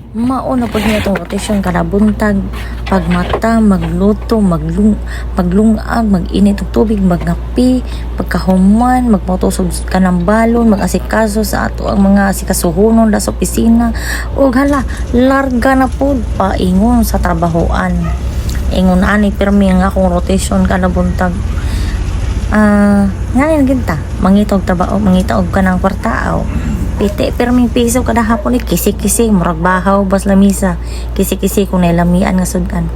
Mao na pud niya itong rotasyon kada buntag, pagmata, magluto, maglungag, mag-init og tubig, magkape, pagkahuman, magmotusog ka ng balon, mag-asikaso sa ato ang mga asikasuhunon sa opisina. Ug hala, larga na pud paingon sa trabahoan. Ingon ani pirmi nga akong rotasyon kada buntag. Ngayon ginta, mangitog trabaho, mangitog ka ng kwartaaw. Piti, pirming piso kada hapon kisi-kisi, murag bahaw, bas lamisa. Kisi-kisi kung nailamian nga sudan.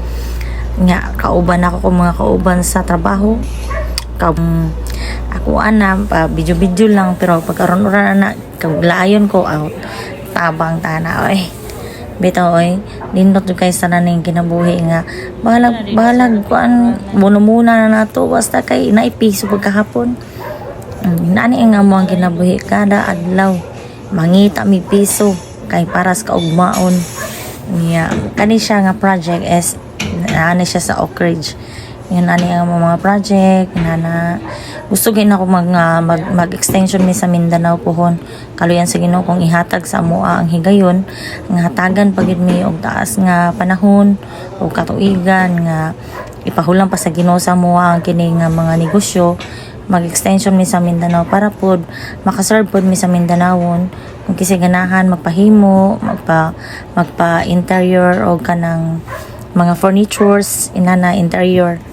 Nga, kauban ako kung mga kauban sa trabaho. Ako pa video-video lang, pero pagkaroon-oran na, kaglayon ko out. Tabang tana, oy. Bitaw, oy. Lindot yung kayo sa naning kinabuhi nga. Bahalag kuan, muna na nato, basta kay naipiso pagkahapon. Nani nga mo ang kinabuhi kada adlaw. Mangita mi piso kay paras kaugmaon niya. Kani siya nga project is ani siya sa Oak Ridge. Yan ani ang mga project na gusto gin ako mag-extension mi sa Mindanao pohon. Kaluyan sa Ginoo kung ihatag sa amoa ang higayon nga hatagan pagid mi og taas nga panahon o katuigan nga ipahulang pa sa Ginoo sa amoa ang kini nga mga negosyo. Mag-extension mi sa Mindanao para pod makaserve pod mi sa Mindanawon kung kasi ganahan magpahimo magpa-interior o kanang mga furnitures inana interior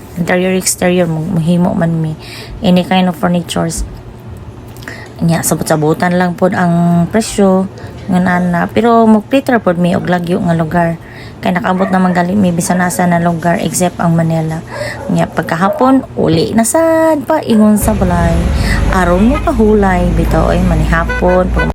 exterior mahimo man mi any kind of furnitures nya sabot-sabotan lang pod ang presyo nganana pero mo-prepare pod mi og lagyo nga lugar kay nakaabot naman gali may bisan nasa na lugar except ang Manila. Nya pagkahapon uli na sad pa ingon sa balay. Aron mo pahulay bitaw ay manihapon